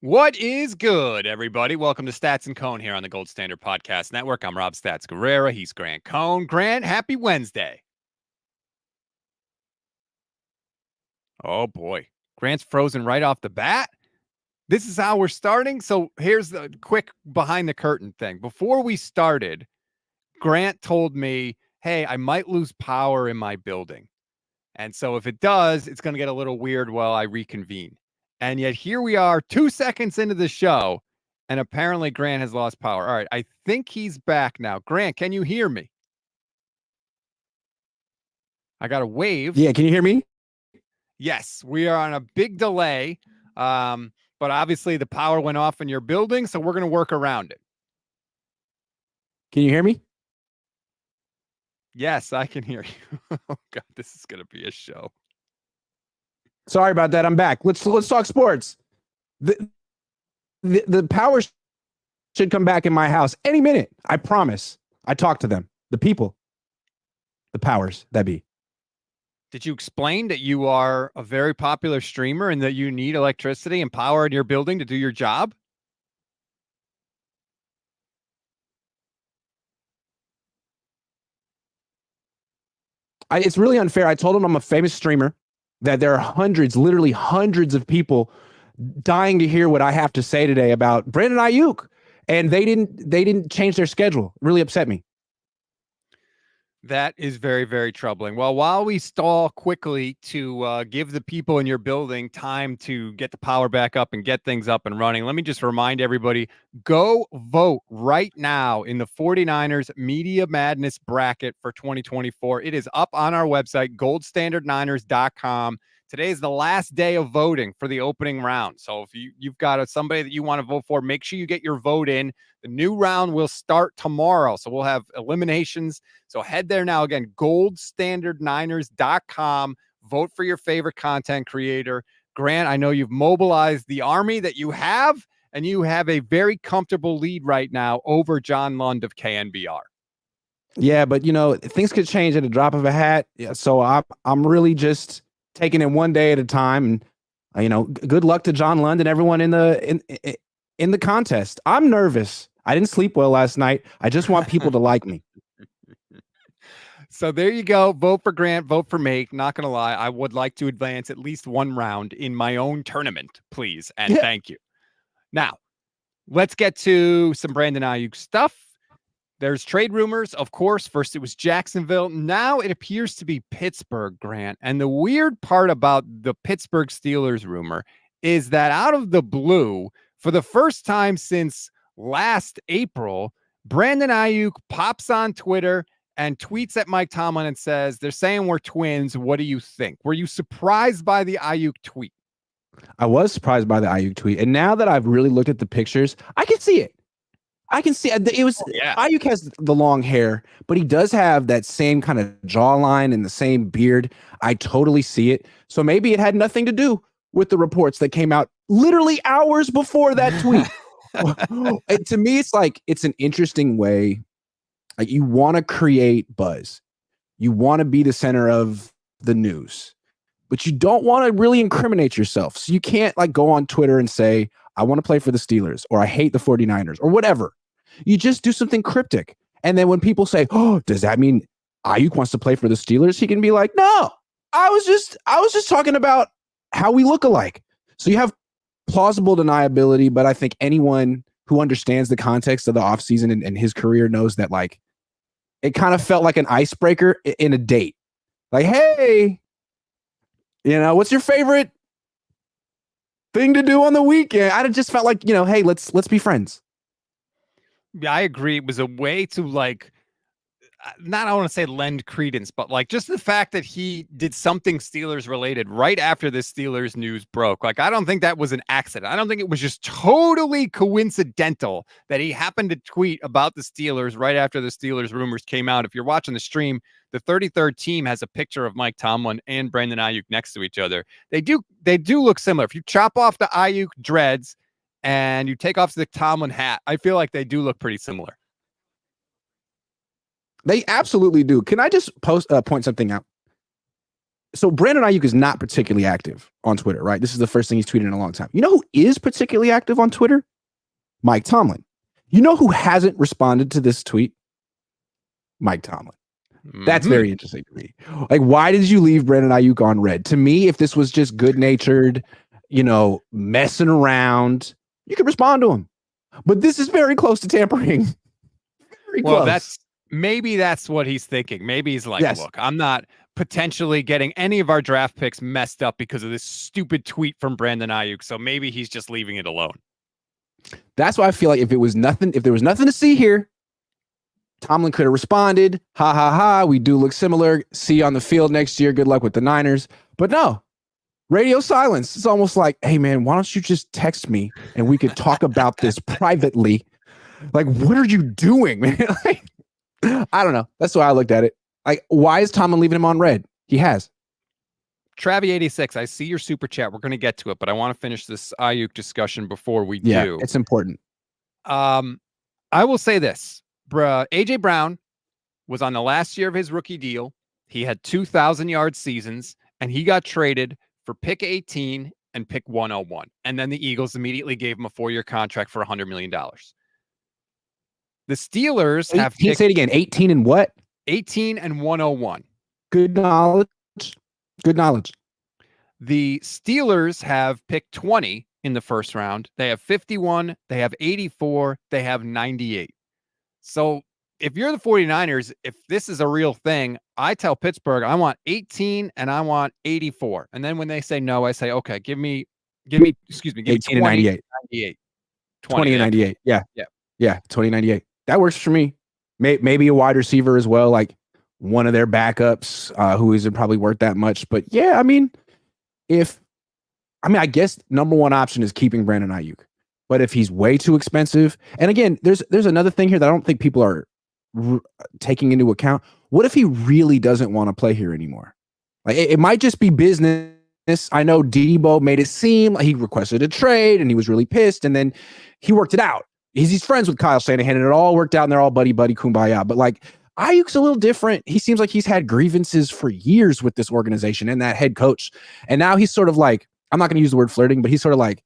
What is good, everybody? Welcome to Stats and Cohn here on the Gold Standard Podcast Network. I'm Rob Stats Guerrera. He's Grant Cohn. Grant, happy Wednesday. Oh, boy. Grant's frozen right off the bat. This is how we're starting. So here's the quick behind the curtain thing. Before we started, Grant told me, hey, I might lose power in my building. And so if it does, it's going to get a little weird while I reconvene. And yet here we are 2 seconds into the show, and apparently Grant has lost power. All right, I think he's back now. Grant, can you hear me? I got a wave. Yeah, can you hear me? Yes, we are on a big delay, but obviously the power went off in your building, so we're going to work around it. Can you hear me? Yes, I can hear you. Oh, God, this is going to be a show. Sorry about that. I'm back. Let's talk sports. The power should come back in my house any minute. I promise. I talked to them, the people, the powers that be. Did you explain that you are a very popular streamer and that you need electricity and power in your building to do your job? It's really unfair. I told them I'm a famous streamer, that there are hundreds, literally hundreds of people dying to hear what I have to say today about Brandon Aiyuk. And they didn't change their schedule. It really upset me. That is very, very troubling. Well, while we stall quickly to give the people in your building time to get the power back up and get things up and running, let me just remind everybody, go vote right now in the 49ers Media Madness bracket for 2024. It is up on our website, goldstandardniners.com. Today is the last day of voting for the opening round. So if you've got somebody that you want to vote for, make sure you get your vote in. The new round will start tomorrow. So we'll have eliminations. So head there now. Again, goldstandardniners.com. Vote for your favorite content creator. Grant, I know you've mobilized the army that you have, and you have a very comfortable lead right now over John Lund of KNBR. Yeah, but things could change at a drop of a hat. Yeah, so I'm really just taking it one day at a time, and good luck to John Lund and everyone in the contest. I'm nervous. I didn't sleep well last night. I just want people to like me. So there you go. Vote for Grant. Vote for me. Not going to lie, I would like to advance at least one round in my own tournament, please, and thank you. Now, let's get to some Brandon Aiyuk stuff. There's trade rumors, of course. First, it was Jacksonville. Now it appears to be Pittsburgh, Grant. And the weird part about the Pittsburgh Steelers rumor is that out of the blue, for the first time since last April, Brandon Aiyuk pops on Twitter and tweets at Mike Tomlin and says, they're saying we're twins. What do you think? Were you surprised by the Aiyuk tweet? I was surprised by the Aiyuk tweet. And now that I've really looked at the pictures, I can see it. I can see it. Aiyuk has the long hair, but he does have that same kind of jawline and the same beard. I totally see it. So maybe it had nothing to do with the reports that came out literally hours before that tweet. To me, it's an interesting way. Like, you want to create buzz. You want to be the center of the news, but you don't want to really incriminate yourself. So you can't go on Twitter and say, I want to play for the Steelers, or I hate the 49ers, or whatever. You just do something cryptic. And then when people say, oh, does that mean Aiyuk wants to play for the Steelers? He can be like, no, I was just talking about how we look alike. So you have plausible deniability, but I think anyone who understands the context of the offseason and his career knows that it kind of felt like an icebreaker in a date. Like, hey, what's your favorite thing to do on the weekend? I just felt like, hey, let's be friends. Yeah, I agree. It was a way to not, I want to say lend credence, but just the fact that he did something Steelers related right after the Steelers news broke. I don't think that was an accident. I don't think it was just totally coincidental that he happened to tweet about the Steelers right after the Steelers rumors came out. If you're watching the stream, the 33rd team has a picture of Mike Tomlin and Brandon Aiyuk next to each other. They do look similar. If you chop off the Aiyuk dreads and you take off the Tomlin hat, I feel like they do look pretty similar. They absolutely do. Can I just point something out? So Brandon Aiyuk is not particularly active on Twitter, right? This is the first thing he's tweeted in a long time. You know who is particularly active on Twitter? Mike Tomlin. You know who hasn't responded to this tweet? Mike Tomlin. That's very interesting to me. Like, why did you leave Brandon Aiyuk on red? To me, if this was just good-natured, messing around, you could respond to him. But this is very close to tampering. Very close. Maybe that's what he's thinking. Maybe he's like, look, I'm not potentially getting any of our draft picks messed up because of this stupid tweet from Brandon Aiyuk. So maybe he's just leaving it alone. That's why I feel like if there was nothing to see here, Tomlin could have responded, ha, ha, ha, we do look similar. See you on the field next year. Good luck with the Niners. But no, radio silence. It's almost like, hey, man, why don't you just text me and we could talk about this privately? Like, what are you doing, man? Like, I don't know. That's why I looked at it. Like, why is Tomlin leaving him on red? He has. Travi86, I see your super chat. We're going to get to it, but I want to finish this Aiyuk discussion before we do. Yeah, it's important. I will say this. A.J. Brown was on the last year of his rookie deal. He had 2,000-yard seasons, and he got traded for pick 18 and pick 101. And then the Eagles immediately gave him a 4-year contract for $100 million. The Steelers have... Can you say it again? 18 and what? 18 and 101. Good knowledge. Good knowledge. The Steelers have picked 20 in the first round. They have 51. They have 84. They have 98. So if you're the 49ers, if this is a real thing, I tell Pittsburgh, I want 18 and I want 84. And then when they say no, I say, okay, give me 18 20, and 98. 98. 20 and 98. Yeah. Yeah. Yeah. 20 and 98. That works for me. Maybe a wide receiver as well, like one of their backups who isn't probably worth that much. But yeah, I guess number one option is keeping Brandon Aiyuk. But if he's way too expensive, and again, there's another thing here that I don't think people are taking into account. What if he really doesn't want to play here anymore? Like it might just be business. I know Debo made it seem like he requested a trade and he was really pissed, and then he worked it out. He's friends with Kyle Shanahan, and it all worked out, and they're all buddy kumbaya. But like Ayuk's a little different. He seems like he's had grievances for years with this organization and that head coach, and now he's sort of like, I'm not going to use the word flirting, but he's sort of like,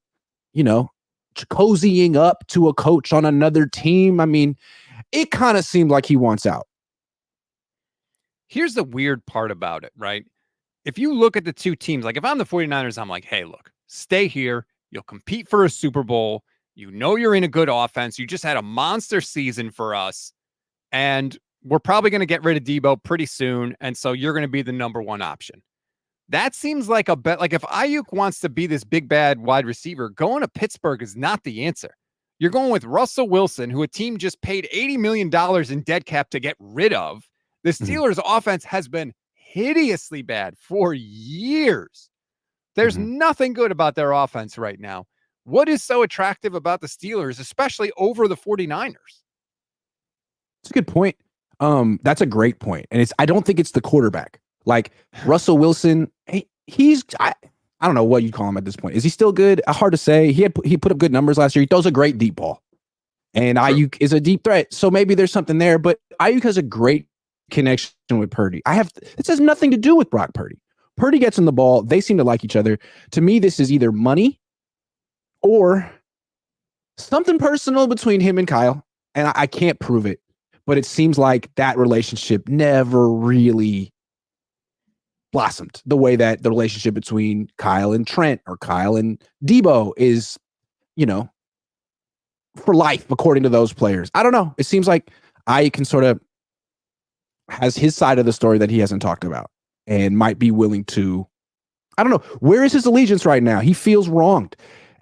cozying up to a coach on another team. I mean, it kind of seemed like he wants out. Here's the weird part about it, right? If you look at the two teams, like if I'm the 49ers, I'm like, hey, look, stay here. You'll compete for a Super Bowl. You're in a good offense. You just had a monster season for us. And we're probably going to get rid of Debo pretty soon. And so you're going to be the number one option. That seems like a bet. Like if Aiyuk wants to be this big, bad wide receiver, going to Pittsburgh is not the answer. You're going with Russell Wilson, who a team just paid $80 million in dead cap to get rid of. The Steelers' offense has been hideously bad for years. There's nothing good about their offense right now. What is so attractive about the Steelers, especially over the 49ers? That's a good point. That's a great point. And I don't think it's the quarterback. Like Russell Wilson, I don't know what you call him at this point. Is he still good? Hard to say. He put up good numbers last year. He throws a great deep ball. And Aiyuk is a deep threat. So maybe there's something there, but Aiyuk has a great connection with Purdy. This has nothing to do with Brock Purdy. Purdy gets in the ball. They seem to like each other. To me, this is either money or something personal between him and Kyle. And I can't prove it, but it seems like that relationship never really blossomed the way that the relationship between Kyle and Trent or Kyle and Debo is, for life, according to those players. I don't know. It seems like I can sort of has his side of the story that he hasn't talked about and might be willing to, I don't know. Where is his allegiance right now? He feels wronged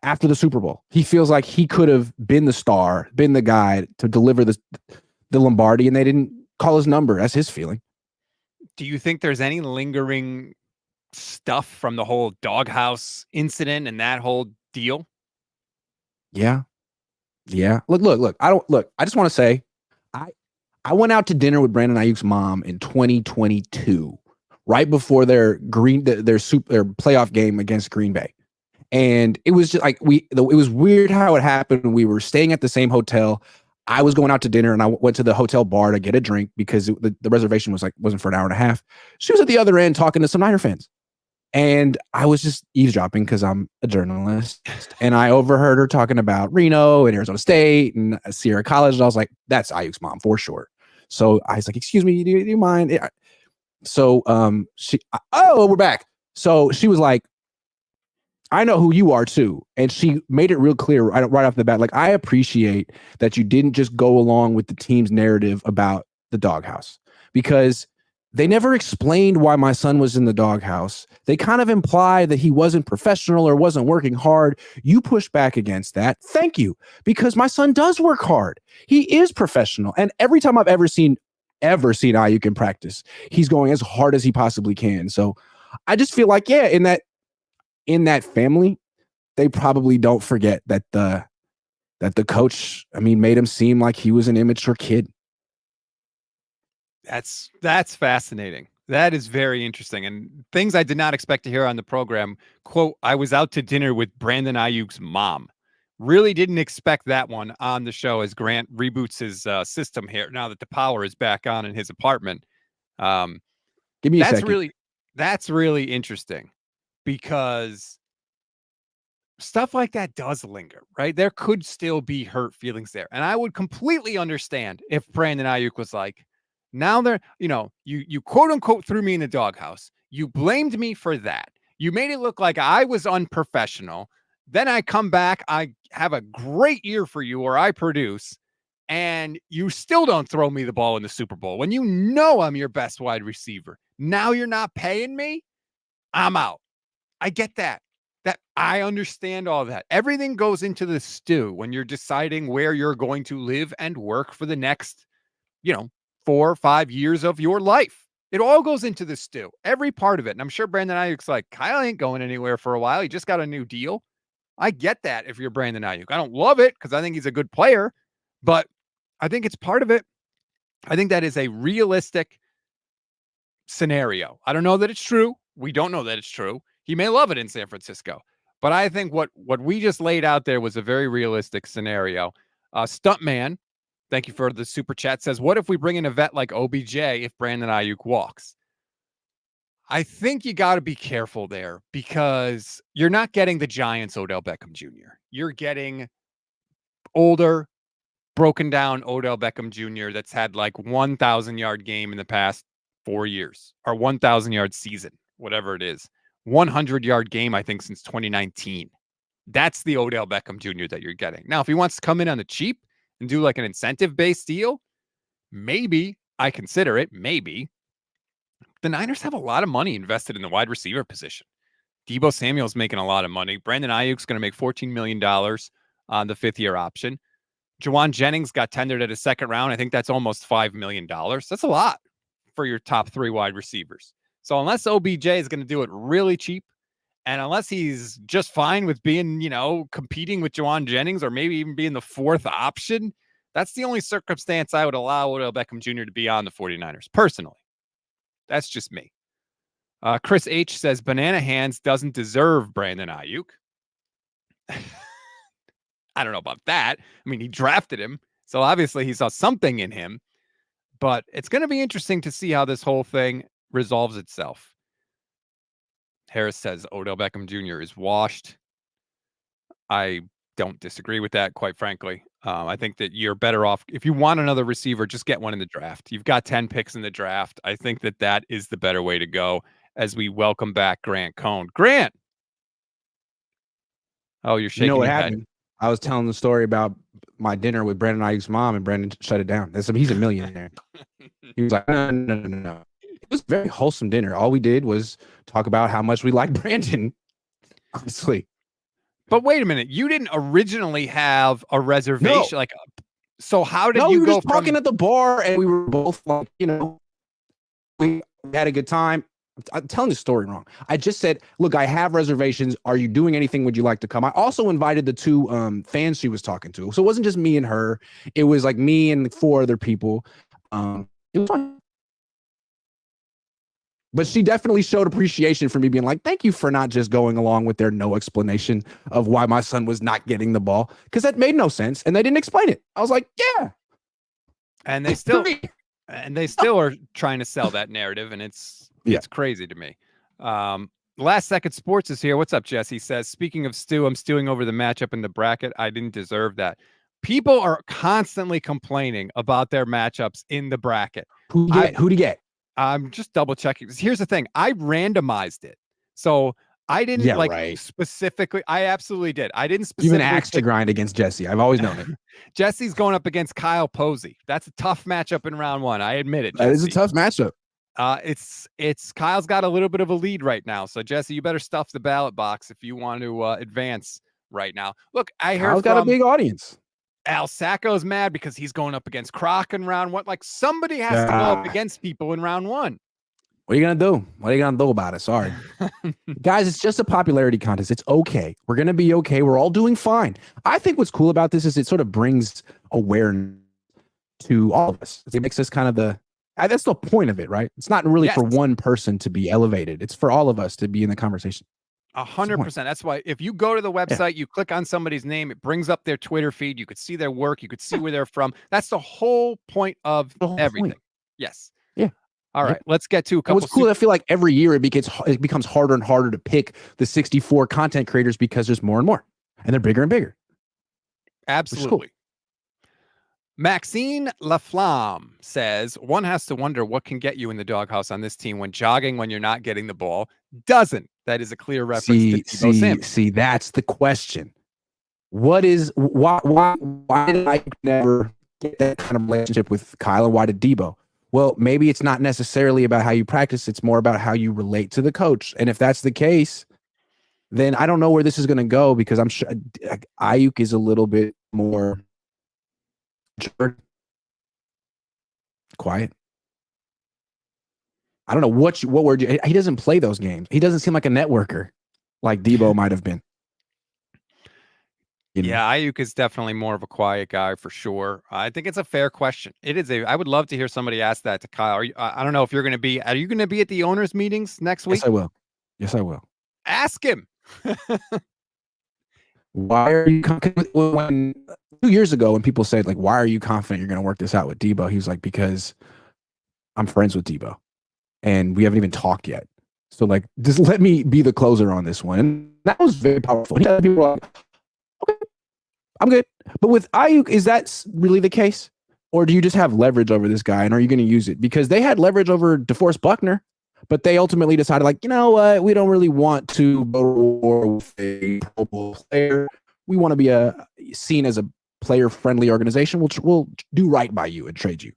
after the Super Bowl. He feels like he could have been the star, been the guy to deliver the Lombardi, and they didn't call his number. That's his feeling. Do you think there's any lingering stuff from the whole doghouse incident and that whole deal? Yeah. Look. I just want to say, I went out to dinner with Brandon Aiyuk's mom in 2022, right before their playoff game against Green Bay. And it was just like it was weird how it happened. We were staying at the same hotel. I was going out to dinner and I went to the hotel bar to get a drink because the reservation wasn't for an hour and a half. She was at the other end talking to some Niner fans. And I was just eavesdropping because I'm a journalist. And I overheard her talking about Reno and Arizona State and Sierra College. And I was like, that's Aiyuk's mom for sure. So I was like, excuse me, do you mind? So we're back. So she was like, I know who you are too. And she made it real clear right off the bat. Like, I appreciate that you didn't just go along with the team's narrative about the doghouse, because they never explained why my son was in the doghouse. They kind of imply that he wasn't professional or wasn't working hard. You push back against that. Thank you. Because my son does work hard. He is professional. And every time I've ever seen Aiyuk in practice, he's going as hard as he possibly can. So I just feel like, yeah, in that family, they probably don't forget that the coach, made him seem like he was an immature kid. That's fascinating. That is very interesting, and things I did not expect to hear on the program. Quote, I was out to dinner with Brandon Aiyuk's mom. Really didn't expect that one on the show as Grant reboots his system here now that the power is back on in his apartment. Give me a second. That's really interesting, because stuff like that does linger, right? There could still be hurt feelings there. And I would completely understand if Brandon Aiyuk was like, now they're, you quote unquote threw me in the doghouse. You blamed me for that. You made it look like I was unprofessional. Then I come back, I have a great year for you, or I produce, and you still don't throw me the ball in the Super Bowl when you know I'm your best wide receiver. Now you're not paying me. I'm out. I get that. I understand all that. Everything goes into the stew when you're deciding where you're going to live and work for the next, 4 or 5 years of your life. It all goes into the stew, every part of it. And I'm sure Brandon Aiyuk's like, Kyle ain't going anywhere for a while. He just got a new deal. I get that if you're Brandon Aiyuk. I don't love it because I think he's a good player, but I think it's part of it. I think that is a realistic scenario. I don't know that it's true. We don't know that it's true. He may love it in San Francisco. But I think what we just laid out there was a very realistic scenario. Stuntman, thank you for the super chat, says, what if we bring in a vet like OBJ if Brandon Aiyuk walks? I think you got to be careful there, because you're not getting the Giants Odell Beckham Jr. You're getting older, broken down Odell Beckham Jr. that's had like 1,000-yard game in the past 4 years, or 1,000-yard season, whatever it is. 100-yard game, I think, since 2019. That's the Odell Beckham Jr. that you're getting. Now, if he wants to come in on the cheap and do like an incentive-based deal, maybe I consider it, maybe. The Niners have a lot of money invested in the wide receiver position. Deebo Samuel's making a lot of money. Brandon Aiyuk's going to make $14 million on the fifth-year option. Jawan Jennings got tendered at a second round. I think that's almost $5 million. That's a lot for your top 3 wide receivers. So unless OBJ is going to do it really cheap, and unless he's just fine with being, competing with Jawan Jennings, or maybe even being the 4th option, that's the only circumstance I would allow Odell Beckham Jr. to be on the 49ers, personally. That's just me. Chris H. says, Banana Hands doesn't deserve Brandon Aiyuk. I don't know about that. I mean, he drafted him, so obviously he saw something in him. But it's going to be interesting to see how this whole thing resolves itself. Harris says Odell Beckham Jr. is washed. I don't disagree with that, quite frankly. I think that you're better off. If you want another receiver, just get one in the draft. You've got 10 picks in the draft. I think that is the better way to go as we welcome back Grant Cohn. Grant! Oh, you're shaking what your happened? head. I was telling the story about my dinner with Brandon Aiyuk's mom, and Brandon shut it down. He's a millionaire. He was like, no. It was a very wholesome dinner. All we did was talk about how much we like Brandon, honestly. But wait a minute. You didn't originally have a reservation? No. So how did you we were go just talking at the bar, and we were both like, we had a good time. I'm telling the story wrong. I just said, look, I have reservations. Are you doing anything? Would you like to come? I also invited the 2 fans she was talking to. So it wasn't just me and her. It was like me and 4 other people. It was fun. But she definitely showed appreciation for me being like, thank you for not just going along with their no explanation of why my son was not getting the ball, because that made no sense. And they didn't explain it. I was like, yeah. And they still are trying to sell that narrative. And it's crazy to me. Last Second Sports is here. What's up, Jesse? Says, speaking of stew, I'm stewing over the matchup in the bracket. I didn't deserve that. People are constantly complaining about their matchups in the bracket. Who do you get? I'm just double checking. Here's the thing. I randomized it. So I didn't specifically. I absolutely did. I didn't specifically. Even axe to grind against Jesse. I've always known it. Jesse's going up against Kyle Posey. That's a tough matchup in round one. I admit it, Jesse. That is a tough matchup. It's Kyle's got a little bit of a lead right now. So Jesse, you better stuff the ballot box if you want to advance right now. Look, I heard Kyle's got a big audience. Al Sacco's mad because he's going up against Croc in round one. Like somebody has to go up against people in round one. What are you going to do? What are you going to do about it? Sorry. Guys, it's just a popularity contest. It's okay. We're going to be okay. We're all doing fine. I think what's cool about this is it sort of brings awareness to all of us. It makes us kind of that's the point of it, right? It's not really for one person to be elevated. It's for all of us to be in the conversation. 100%. That's why if you go to the website, you click on somebody's name, it brings up their Twitter feed. You could see their work. You could see where they're from. That's the whole point of everything. Yes. Yeah. All right. Let's get to a couple. What's cool, I feel like every year it becomes harder and harder to pick the 64 content creators because there's more and more, and they're bigger and bigger. Absolutely. Maxine Laflamme says, one has to wonder what can get you in the doghouse on this team when jogging when you're not getting the ball doesn't. That is a clear reference to Tebow Samuel. See, that's the question. Why did I never get that kind of relationship with Kyle, and why did Debo? Well, maybe it's not necessarily about how you practice. It's more about how you relate to the coach. And if that's the case, then I don't know where this is going to go, because I'm sure Aiyuk is a little bit more quiet. I don't know what word he doesn't play those games. He doesn't seem like a networker like Debo might have been. Yeah, Aiyuk is definitely more of a quiet guy for sure. I think it's a fair question. It is I would love to hear somebody ask that to Kyle. I don't know if you're going to be. Are you going to be at the owners' meetings next week? Yes, I will. Ask him. Why are you confident? When 2 years ago, when people said, like, why are you confident you're going to work this out with Debo? He was like, because I'm friends with Debo and we haven't even talked yet. So, like, just let me be the closer on this one. And that was very powerful. People were like, okay, I'm good. But with Aiyuk, is that really the case? Or do you just have leverage over this guy, and are you going to use it? Because they had leverage over DeForest Buckner, but they ultimately decided, like, you know what? We don't really want to go to war with a Pro Bowl player. We want to be seen as a player-friendly organization. We'll do right by you and trade you.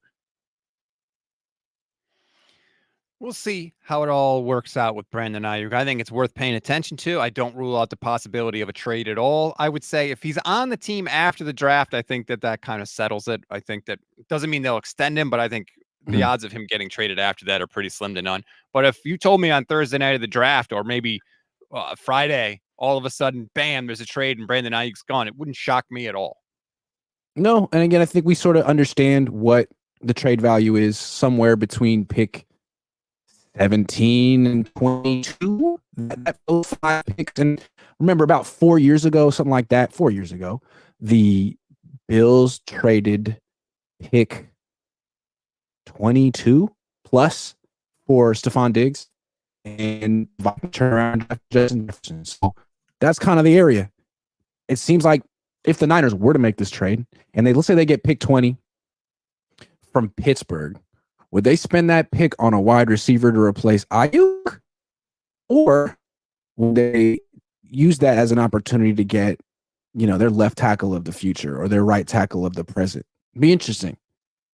We'll see how it all works out with Brandon Aiyuk. I think it's worth paying attention to. I don't rule out the possibility of a trade at all. I would say if he's on the team after the draft, I think that kind of settles it. I think that doesn't mean they'll extend him, but I think the odds of him getting traded after that are pretty slim to none. But if you told me on Thursday night of the draft, or maybe Friday, all of a sudden, bam, there's a trade and Brandon Ayuk's gone, it wouldn't shock me at all. No, and again, I think we sort of understand what the trade value is, somewhere between pick 17 and 22. Those 5 picks. And remember, about 4 years ago, something like that, 4 years ago, the Bills traded pick 22 plus for Stephon Diggs and turn around Justin Jefferson. So that's kind of the area. It seems like if the Niners were to make this trade, and let's say they get pick 20 from Pittsburgh, would they spend that pick on a wide receiver to replace Aiyuk? Or would they use that as an opportunity to get, their left tackle of the future or their right tackle of the present? Be interesting.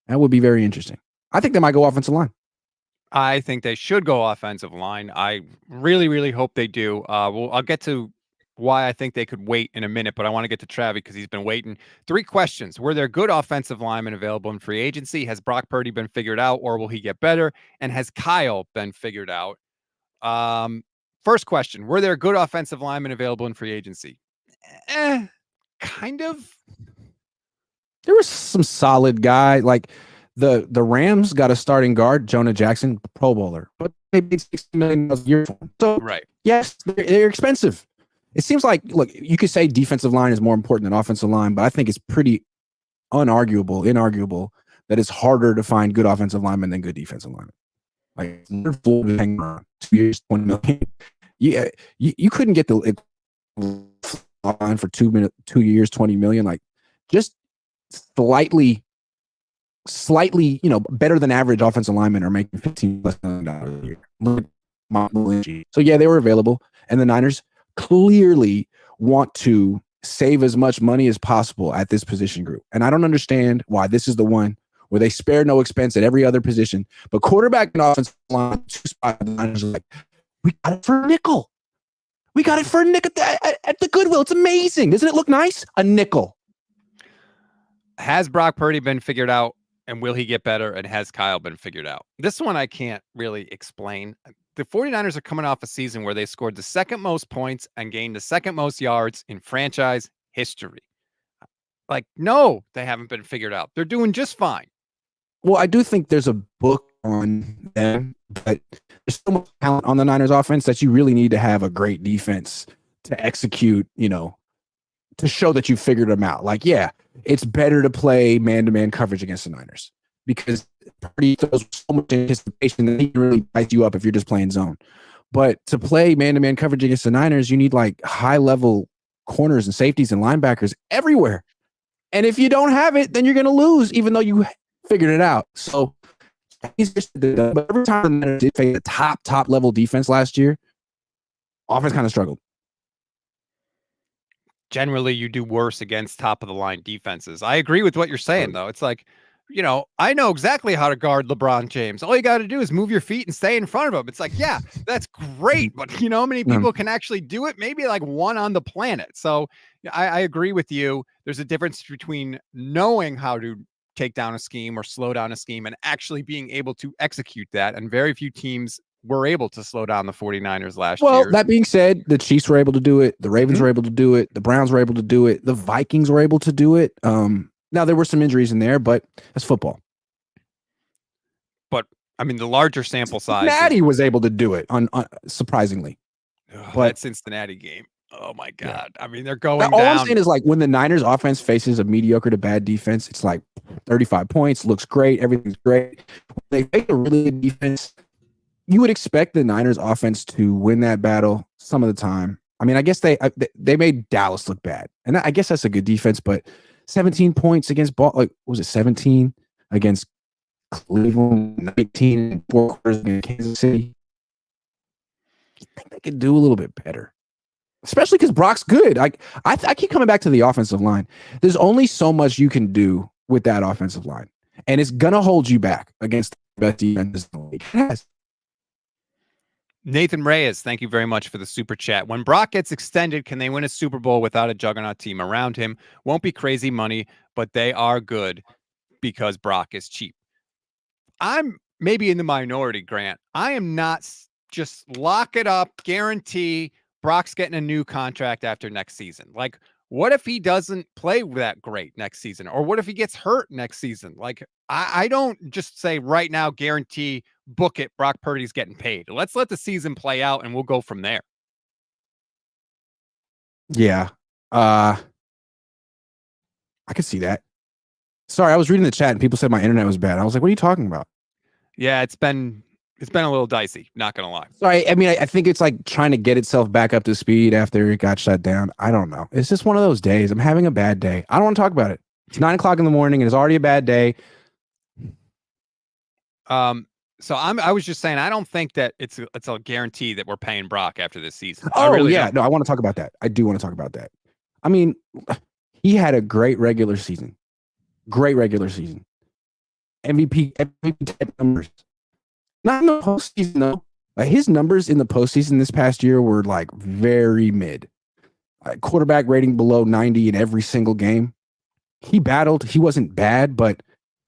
That would be very interesting. I think they might go offensive line. I think they should go offensive line. I really, really hope they do. I'll get to why I think they could wait in a minute, but I want to get to Travis because he's been waiting. 3 questions. Were there good offensive linemen available in free agency? Has Brock Purdy been figured out, or will he get better? And has Kyle been figured out? First question. Were there good offensive linemen available in free agency? Kind of. There was some solid guy. Like the Rams got a starting guard, Jonah Jackson, Pro Bowler, but they paid $60 million a year for him. So, right. Yes, they're expensive. It seems like, look, you could say defensive line is more important than offensive line, but I think it's pretty inarguable that it's harder to find good offensive linemen than good defensive linemen. Like, 2 years, $20 million. You couldn't get the line for 2 years, 20 million. Like just slightly, better than average offensive linemen are making $15 million a year. So yeah, they were available, and the Niners clearly want to save as much money as possible at this position group. And I don't understand why this is the one where they spare no expense at every other position. But quarterback and offensive line, 2 spots, the Niners are like, we got it for a nickel. We got it for a nickel at the Goodwill. It's amazing. Doesn't it look nice? A nickel. Has Brock Purdy been figured out, and will he get better? And has Kyle been figured out? This one I can't really explain. The 49ers are coming off a season where they scored the second most points and gained the second most yards in franchise history. Like, no, they haven't been figured out. They're doing just fine. Well, I do think there's a book on them, but there's so much talent on the Niners offense that you really need to have a great defense to execute, to show that you figured them out. Like, yeah, it's better to play man-to-man coverage against the Niners because Purdy throws so much anticipation that he can really ice you up if you're just playing zone. But to play man-to-man coverage against the Niners, you need like high-level corners and safeties and linebackers everywhere. And if you don't have it, then you're going to lose, even though you figured it out. So but every time the Niners did face a top level defense last year, offense kind of struggled. Generally, you do worse against top of the line defenses. I agree with what you're saying, though. It's like, I know exactly how to guard LeBron James. All you got to do is move your feet and stay in front of him. It's like, yeah, that's great. But how many people can actually do it? Maybe like one on the planet. So I agree with you. There's a difference between knowing how to take down a scheme or slow down a scheme and actually being able to execute that. And very few teams were able to slow down the 49ers last year. Well, that being said, the Chiefs were able to do it. The Ravens were able to do it. The Browns were able to do it. The Vikings were able to do it. Now, there were some injuries in there, but that's football. But, I mean, the larger sample size. Cincinnati was able to do it, surprisingly. But that Cincinnati game. Oh, my God. Yeah. I mean, they're going all down. I'm saying is, like, when the Niners offense faces a mediocre to bad defense, it's like 35 points, looks great, everything's great. When they face a really good defense, you would expect the Niners offense to win that battle some of the time. I mean, I guess they made Dallas look bad. And I guess that's a good defense, but 17 points against was it 17 against Cleveland, 19 in 4 quarters against Kansas City? I think they could do a little bit better. Especially because Brock's good. Like I keep coming back to the offensive line. There's only so much you can do with that offensive line. And it's gonna hold you back against the best defenses in the league. It has. Nathan Reyes, thank you very much for the super chat. When Brock gets extended, can they win a Super Bowl without a juggernaut team around him? Won't be crazy money, but they are good because Brock is cheap. I'm maybe in the minority, Grant. I am not just lock it up, guarantee Brock's getting a new contract after next season. Like, what if he doesn't play that great next season? Or what if he gets hurt next season? Like, I don't just say right now, guarantee, book it, Brock Purdy's getting paid. Let's let the season play out and we'll go from there. Yeah. I could see that. Sorry, I was reading the chat and people said my internet was bad. I was like, what are you talking about? Yeah, it's been a little dicey, not gonna lie. Sorry, I mean, I think it's like trying to get itself back up to speed after it got shut down. I don't know. It's just one of those days. I'm having a bad day. I don't want to talk about it. It's 9:00 in the morning and it's already a bad day. So I was just saying, I don't think that it's a guarantee that we're paying Brock after this season. Oh, really yeah. No, I want to talk about that. I do want to talk about that. I mean, he had a great regular season. MVP type numbers. Not in the postseason, though. His numbers in the postseason this past year were like very mid. Quarterback rating below 90 in every single game. He battled. He wasn't bad, but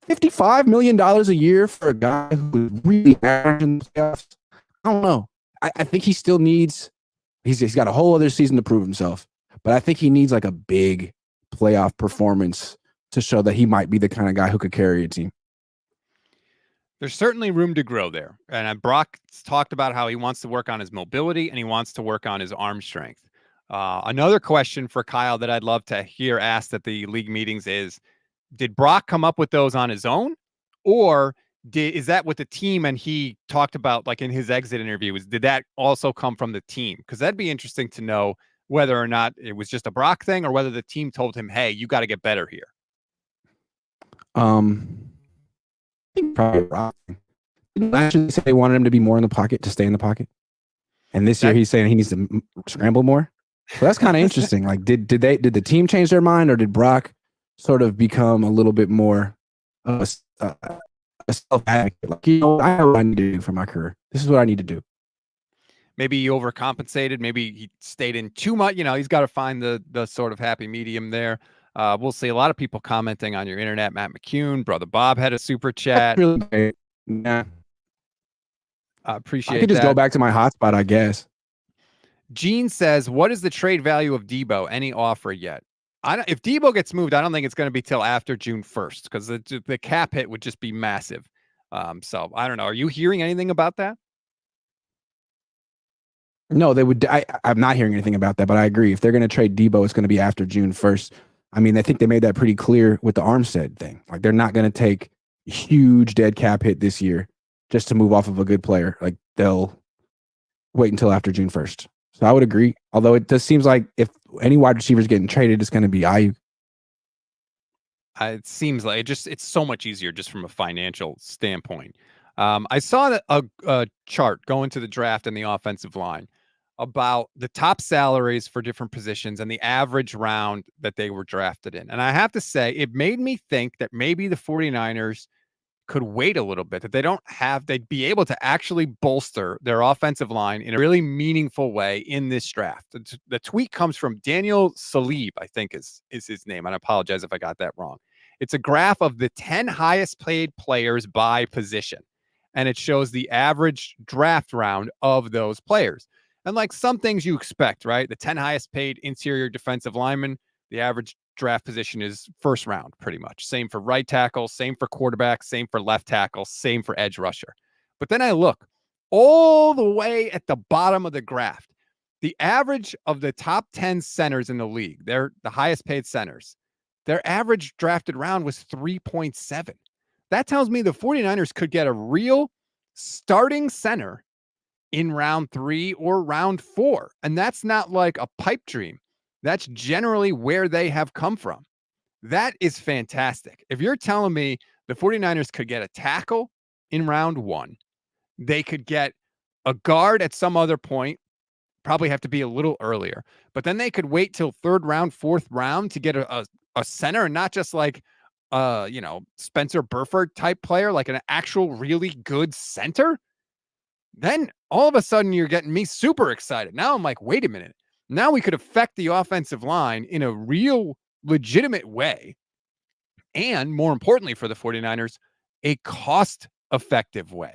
$55 million a year for a guy who was really average in the playoffs. I don't know. I think he still needs. He's got a whole other season to prove himself, but I think he needs like a big playoff performance to show that he might be the kind of guy who could carry a team. There's certainly room to grow there. And Brock talked about how he wants to work on his mobility and he wants to work on his arm strength. Another question for Kyle that I'd love to hear asked at the league meetings is, did Brock come up with those on his own? Or is that what the team and he talked about like in his exit interview? Did that also come from the team? Because that'd be interesting to know whether or not it was just a Brock thing or whether the team told him, hey, you got to get better here. I think probably Brock. Last year they said they wanted him to be more in the pocket, to stay in the pocket. And this year he's saying he needs to scramble more. So that's kind of interesting. Like, did the team change their mind, or did Brock sort of become a little bit more a self-advocate? Like, I know what I need to do for my career. This is what I need to do. Maybe he overcompensated. Maybe he stayed in too much. He's got to find the sort of happy medium there. We'll see a lot of people commenting on your internet. Matt McCune, Brother Bob had a super chat. That's really great. Yeah. I appreciate I could just go back to my hotspot, I guess. Gene says, what is the trade value of Debo? Any offer yet? If Debo gets moved, I don't think it's going to be till after June 1st because the cap hit would just be massive. So I don't know. Are you hearing anything about that? No, they would. I'm not hearing anything about that, but I agree. If they're going to trade Debo, it's going to be after June 1st. I mean, I think they made that pretty clear with the Armstead thing. Like, they're not going to take huge dead cap hit this year just to move off of a good player. Like, they'll wait until after June 1st. So I would agree. Although it just seems like if any wide receivers getting traded, it's going to be Aiyuk. It seems like it's so much easier just from a financial standpoint. I saw a chart going to the draft and the offensive line about the top salaries for different positions and the average round that they were drafted in. And I have to say, it made me think that maybe the 49ers could wait a little bit, that they'd be able to actually bolster their offensive line in a really meaningful way in this draft. The tweet comes from Daniel Salib, I think is his name. And I apologize if I got that wrong. It's a graph of the 10 highest paid players by position. And it shows the average draft round of those players. And like some things you expect, right? The 10 highest paid interior defensive linemen, the average draft position is first round, pretty much. Same for right tackle, same for quarterback, same for left tackle, same for edge rusher. But then I look all the way at the bottom of the graph. The average of the top 10 centers in the league, they're the highest paid centers. Their average drafted round was 3.7. That tells me the 49ers could get a real starting center in round 3 or round 4. And that's not like a pipe dream. That's generally where they have come from. That is fantastic. If you're telling me the 49ers could get a tackle in round 1, they could get a guard at some other point, probably have to be a little earlier, but then they could wait till 3rd round, 4th round to get a center, and not just like Spencer Burford type player, like an actual really good center, then all of a sudden you're getting me super excited. Now I'm like, wait a minute. Now we could affect the offensive line in a real legitimate way. And more importantly for the 49ers, a cost-effective way.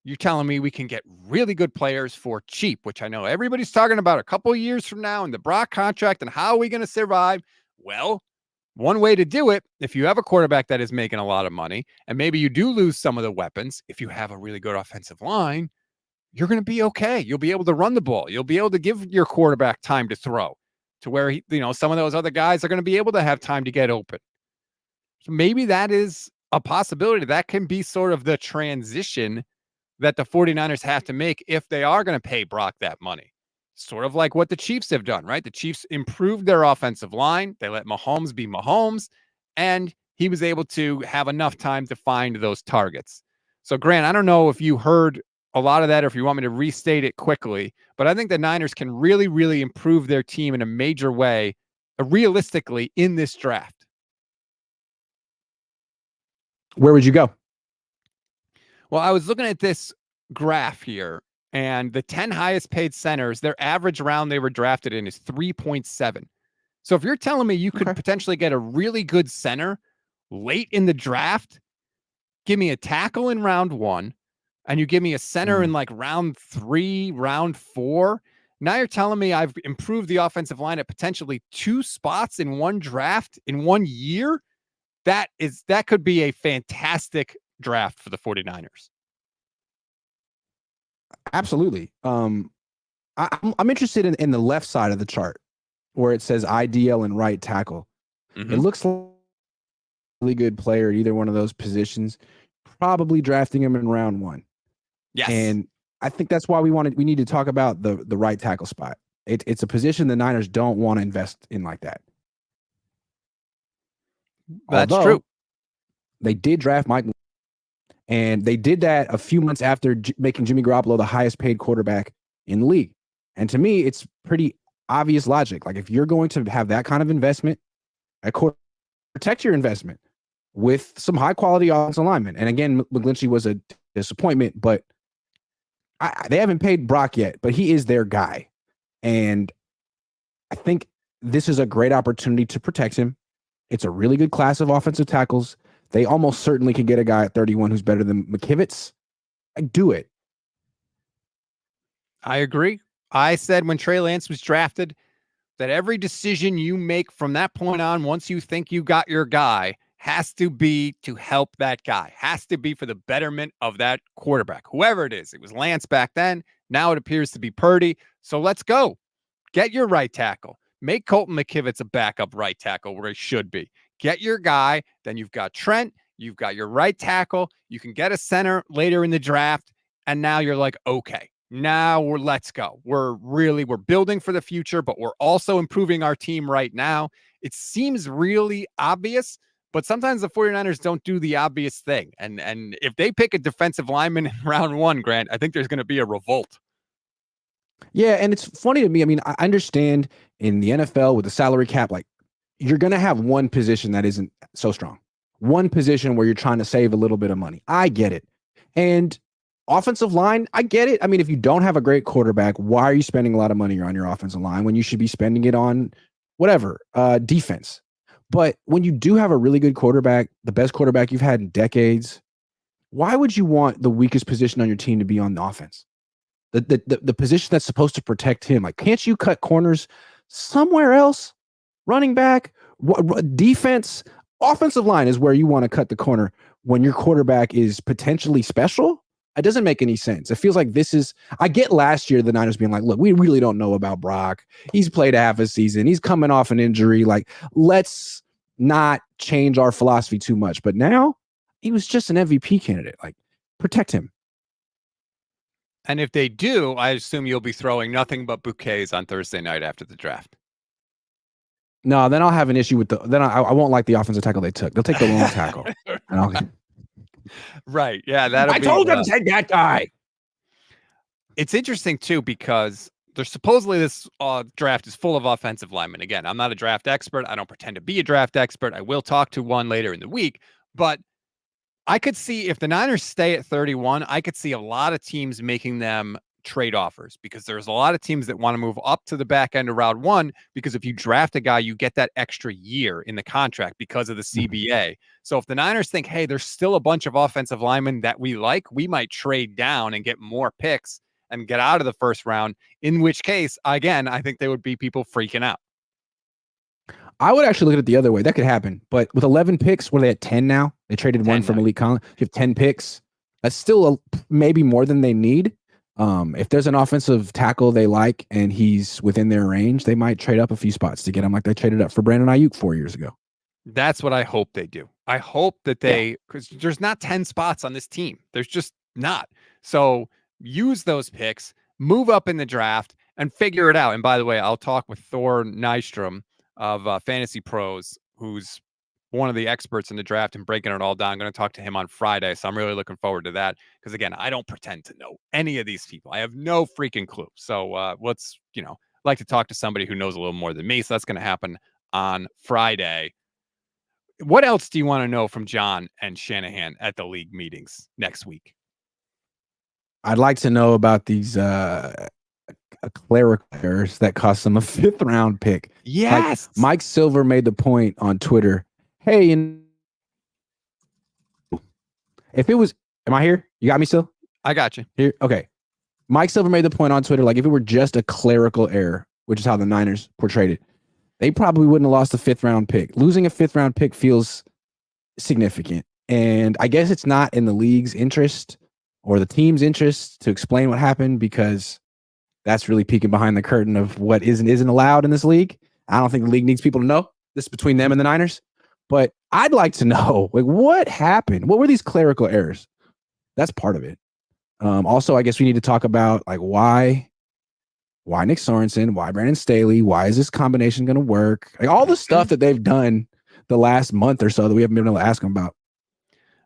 You're telling me we can get really good players for cheap, which I know everybody's talking about a couple of years from now in the Brock contract and how are we going to survive? Well, one way to do it, if you have a quarterback that is making a lot of money, and maybe you do lose some of the weapons, if you have a really good offensive line, you're going to be okay. You'll be able to run the ball. You'll be able to give your quarterback time to throw to where, some of those other guys are going to be able to have time to get open. So maybe that is a possibility. That can be sort of the transition that the 49ers have to make if they are going to pay Brock that money. Sort of like what the Chiefs have done, right? The Chiefs improved their offensive line. They let Mahomes be Mahomes, and he was able to have enough time to find those targets. So, Grant, I don't know if you heard a lot of that or if you want me to restate it quickly, but I think the Niners can really, really improve their team in a major way, realistically, in this draft. Where would you go? Well, I was looking at this graph here, and the 10 highest paid centers, their average round they were drafted in is 3.7. So if you're telling me you could potentially get a really good center late in the draft, give me a tackle in round 1, and you give me a center in like round 3, round 4. Now you're telling me I've improved the offensive line at potentially 2 spots in one draft in 1 year. That could be a fantastic draft for the 49ers. Absolutely. I'm interested in the left side of the chart where it says IDL and right tackle. Mm-hmm. It looks like a really good player at either one of those positions. probably drafting him in round 1. Yes. And I think that's why we need to talk about the right tackle spot. It's a position the Niners don't want to invest in like that. That's true. They did draft Mike, and they did that a few months after making Jimmy Garoppolo the highest paid quarterback in the league. And to me, it's pretty obvious logic. Like, if you're going to have that kind of investment at quarterback, protect your investment with some high quality offensive linemen. And again, McGlinchey was a disappointment, but they haven't paid Brock yet, but he is their guy. And I think this is a great opportunity to protect him. It's a really good class of offensive tackles. They almost certainly could get a guy at 31 who's better than McKivitz. Do it. I agree. I said when Trey Lance was drafted that every decision you make from that point on, once you think you got your guy, has to be to help that guy, has to be for the betterment of that quarterback, whoever it is. It was Lance back then. Now it appears to be Purdy. So let's go. Get your right tackle. Make Colton McKivitz a backup right tackle where he should be. Get your guy. Then you've got Trent. You've got your right tackle. You can get a center later in the draft. And now you're like, okay, now let's go. We're building for the future, but we're also improving our team right now. It seems really obvious, but sometimes the 49ers don't do the obvious thing. And if they pick a defensive lineman in round 1, Grant, I think there's going to be a revolt. Yeah, and it's funny to me. I mean, I understand in the NFL with the salary cap, like, you're going to have one position that isn't so strong. One position where you're trying to save a little bit of money. I get it. And offensive line, I get it. I mean, if you don't have a great quarterback, why are you spending a lot of money on your offensive line when you should be spending it on whatever, defense? But when you do have a really good quarterback, the best quarterback you've had in decades, why would you want the weakest position on your team to be on the offense? The position that's supposed to protect him. Like, can't you cut corners somewhere else? Running back, defense, offensive line is where you want to cut the corner when your quarterback is potentially special. It doesn't make any sense. It feels like I get last year the Niners being like, look, we really don't know about Brock. He's played half a season. He's coming off an injury. Like, let's not change our philosophy too much. But now he was just an MVP candidate. Like, protect him. And if they do, I assume you'll be throwing nothing but bouquets on Thursday night after the draft. No, then I'll have an issue with I won't like the offensive tackle they took. They'll take the long tackle. Right. Yeah. I told them to take that guy. It's interesting too, because there's supposedly this draft is full of offensive linemen. Again, I'm not a draft expert. I don't pretend to be a draft expert. I will talk to one later in the week, but I could see if the Niners stay at 31, I could see a lot of teams making them trade offers, because there's a lot of teams that want to move up to the back end of round 1, because if you draft a guy, you get that extra year in the contract because of the CBA. So if the Niners think, hey, there's still a bunch of offensive linemen that we like, we might trade down and get more picks and get out of the first round, in which case, again, I think there would be people freaking out. I would actually look at it the other way. That could happen. But with 11 picks, what are they at 10 now? They traded one from Malik Collins. You have 10 picks. That's still maybe more than they need. If there's an offensive tackle they like and he's within their range, they might trade up a few spots to get him, like they traded up for Brandon Aiyuk 4 years ago. That's what I hope they do. I hope that because there's not 10 spots on this team. There's just not. So use those picks, move up in the draft, and figure it out. And by the way, I'll talk with Thor Nystrom of Fantasy Pros, who's one of the experts in the draft and breaking it all down. I'm going to talk to him on Friday. So I'm really looking forward to that. Because again, I don't pretend to know any of these people. I have no freaking clue. So let's, like to talk to somebody who knows a little more than me. So that's going to happen on Friday. What else do you want to know from John and Shanahan at the league meetings next week? I'd like to know about these clerical errors that cost them a 5th round pick. Yes. Like, Mike Silver made the point on Twitter. Hey, if it was, am I here? You got me still? I got you. Here. Okay. Mike Silver made the point on Twitter, like, if it were just a clerical error, which is how the Niners portrayed it, they probably wouldn't have lost a 5th round pick. Losing a 5th round pick feels significant. And I guess it's not in the league's interest or the team's interest to explain what happened, because that's really peeking behind the curtain of what is and isn't allowed in this league. I don't think the league needs people to know. This is between them and the Niners. But I'd like to know, like, what happened? What were these clerical errors? That's part of it. Also, I guess we need to talk about like why Nick Sorensen, why Brandon Staley, why is this combination going to work? Like all the stuff that they've done the last month or so that we haven't been able to ask them about.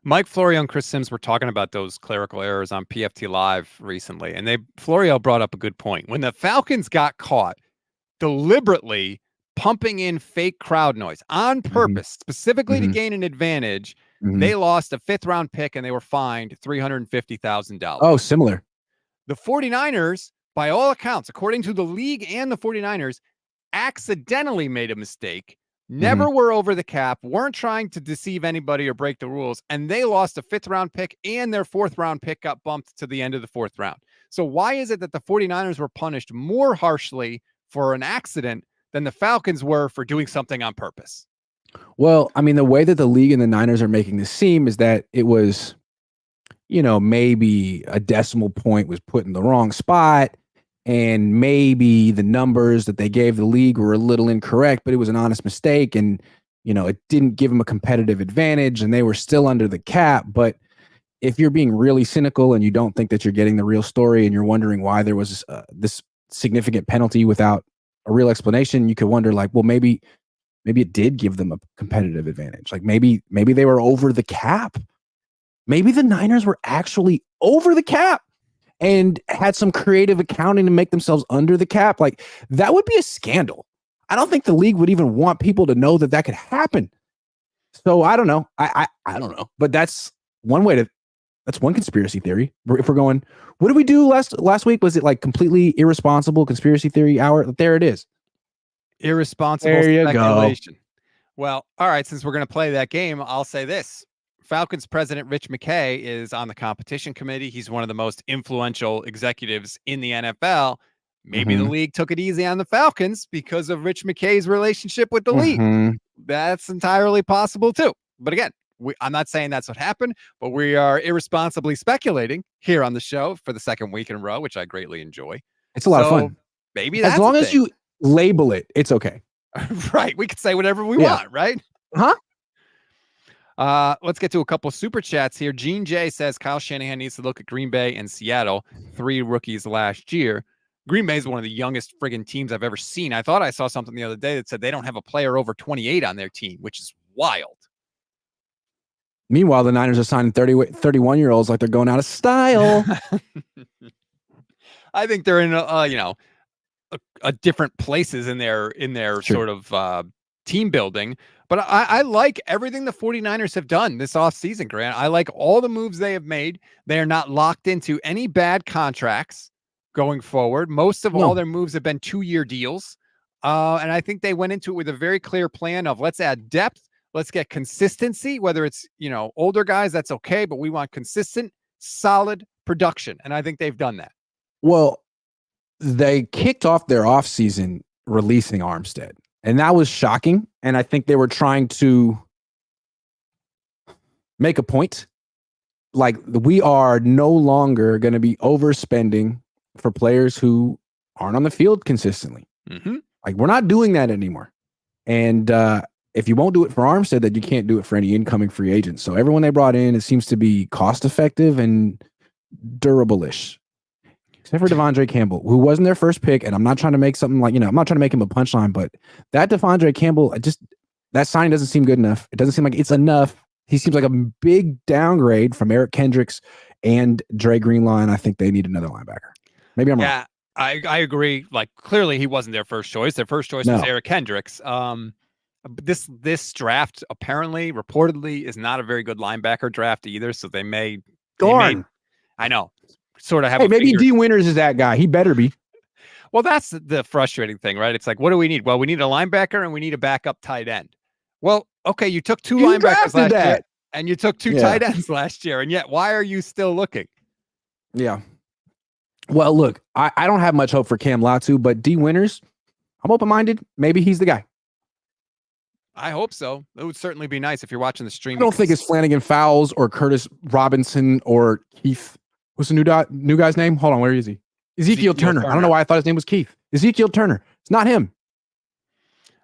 Mike Florio and Chris Sims were talking about those clerical errors on PFT Live recently, and Florio brought up a good point. When the Falcons got caught deliberately pumping in fake crowd noise on purpose, specifically to gain an advantage, they lost a 5th-round pick and they were fined $350,000. Oh, similar. The 49ers, by all accounts, according to the league and the 49ers, accidentally made a mistake, never were over the cap, weren't trying to deceive anybody or break the rules, and they lost a 5th-round pick and their 4th-round pick got bumped to the end of the 4th round. So why is it that the 49ers were punished more harshly for an accident than the Falcons were for doing something on purpose? Well, I mean, the way that the league and the Niners are making this seem is that it was, maybe a decimal point was put in the wrong spot, and maybe the numbers that they gave the league were a little incorrect, but it was an honest mistake, and it didn't give them a competitive advantage, and they were still under the cap. But if you're being really cynical and you don't think that you're getting the real story, and you're wondering why there was this significant penalty without a real explanation, you could wonder, like, well, maybe it did give them a competitive advantage. Like maybe they were over the cap. Maybe the Niners were actually over the cap and had some creative accounting to make themselves under the cap. Like that would be a scandal. I don't think the league would even want people to know that could happen. So I don't know. I don't know. But that's one conspiracy theory. If we're going, what did we do last week? Was it like completely irresponsible conspiracy theory hour? There it is. Irresponsible speculation. Well, all right, since we're going to play that game, I'll say this. Falcons president Rich McKay is on the competition committee. He's one of the most influential executives in the NFL. Maybe the league took it easy on the Falcons because of Rich McKay's relationship with the league. That's entirely possible too. But again, I'm not saying that's what happened, but we are irresponsibly speculating here on the show for the 2nd week in a row, which I greatly enjoy. It's a lot of fun. Maybe that's as long as you label it, it's okay. Right. We could say whatever we want, right? Huh? Let's get to a couple super chats here. Gene J says Kyle Shanahan needs to look at Green Bay and Seattle, 3 rookies last year. Green Bay is one of the youngest friggin' teams I've ever seen. I thought I saw something the other day that said they don't have a player over 28 on their team, which is wild. Meanwhile, the Niners are signing 31-year-olds like they're going out of style. I think they're in a different places in their sort of team building. But I like everything the 49ers have done this offseason, Grant. I like all the moves they have made. They are not locked into any bad contracts going forward. Most of all their moves have been 2-year deals. And I think they went into it with a very clear plan of let's add depth. Let's get consistency, whether it's, older guys, that's okay. But we want consistent, solid production. And I think they've done that. Well, they kicked off their offseason releasing Armstead. And that was shocking. And I think they were trying to make a point. Like, we are no longer going to be overspending for players who aren't on the field consistently. Like, we're not doing that anymore. And if you won't do it for Armstead, then you can't do it for any incoming free agents. So everyone they brought in, it seems to be cost effective and durable-ish. Except for Devondre Campbell, who wasn't their first pick. And I'm not trying to make something like, I'm not trying to make him a punchline, but that Devondre Campbell, that signing doesn't seem good enough. It doesn't seem like it's enough. He seems like a big downgrade from Eric Kendricks and Dre Greenlaw. And I think they need another linebacker. Maybe I'm wrong. I agree. Like, clearly he wasn't their first choice. Their first choice was Eric Kendricks. This draft reportedly is not a very good linebacker draft either. So they may, I know. Sort of have. Hey, maybe D Winters is that guy. He better be. Well, that's the frustrating thing, right? It's like, what do we need? Well, we need a linebacker and we need a backup tight end. Well, okay, you took 2 linebackers last year and you took 2 tight ends last year, and yet why are you still looking? Yeah. Well, look, I don't have much hope for Cam Latu, but D Winters, I'm open-minded. Maybe he's the guy. I hope so. It would certainly be nice if you're watching the stream. I don't think it's Flanagan Fowles or Curtis Robinson or Keith. What's the new guy's name? Hold on, where is he? Ezekiel Turner. I don't know why I thought his name was Keith. Ezekiel Turner. It's not him.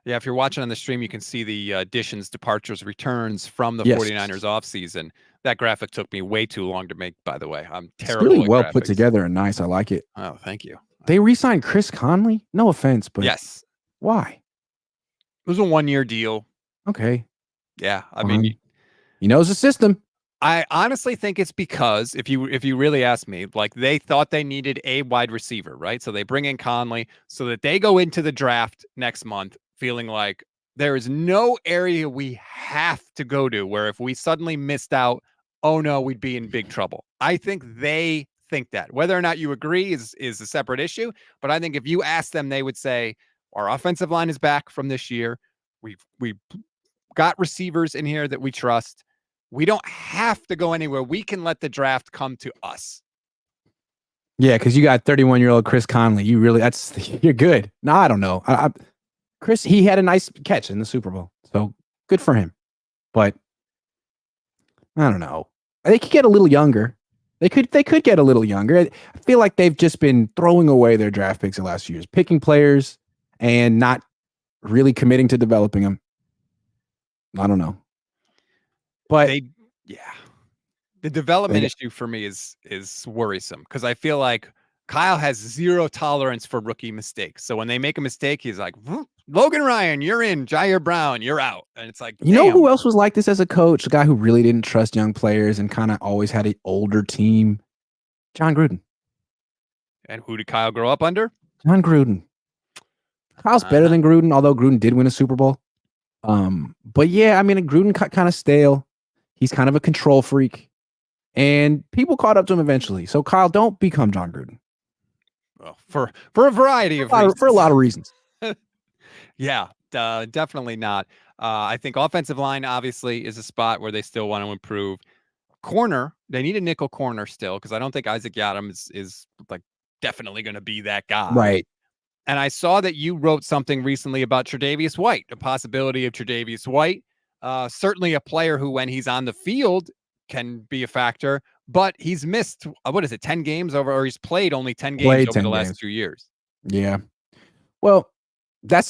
Yeah, if you're watching on the stream, you can see the additions, departures, returns from the Yes. 49ers offseason. That graphic took me way too long to make, by the way. I'm It's terrible really at well graphics. put together and nice. I like it. Oh, thank you. They re-signed Chris Conley? No offense, but yes. Why? It was a 1-year deal. Okay. Yeah, I Fine. mean, he knows the system. I honestly think it's because if you really ask me, like they thought they needed a wide receiver, right? So they bring in Conley so that they go into the draft next month feeling like there is no area we have to go to where if we suddenly missed out, oh no, we'd be in big trouble. I think they think that. Whether or not you agree is a separate issue, but I think if you ask them, they would say our offensive line is back from this year. We've got receivers in here that we trust. We don't have to go anywhere. We can let the draft come to us. Yeah, because you got 31-year-old Chris Conley. You're good. No, I don't know. Chris, he had a nice catch in the Super Bowl, so good for him. But I don't know. They could get a little younger. They could get a little younger. I feel like they've just been throwing away their draft picks the last few years, picking players and not really committing to developing them. I don't know. But the development issue for me is worrisome because I feel like Kyle has zero tolerance for rookie mistakes. So when they make a mistake, he's like, Logan Ryan, you're in. Jair Brown, you're out. And it's like, you know who else was like this as a coach? A guy who really didn't trust young players and kind of always had an older team. John Gruden. And who did Kyle grow up under? John Gruden. Kyle's better than Gruden, although Gruden did win a Super Bowl. But yeah, I mean, Gruden kind of stale. He's kind of a control freak. And people caught up to him eventually. So Kyle, don't become John Gruden. Well, for a variety of reasons. For a lot of reasons. Yeah, definitely not. I think offensive line obviously is a spot where they still want to improve. Corner, they need a nickel corner still because I don't think Isaac Yiadom is like definitely going to be that guy. Right. And I saw that you wrote something recently about Tre'Davious White, the possibility of Tre'Davious White. Certainly a player who, when he's on the field, can be a factor, but he's missed, 10 games over, or he's played only 10 games over the last 2 years. Yeah. Well, it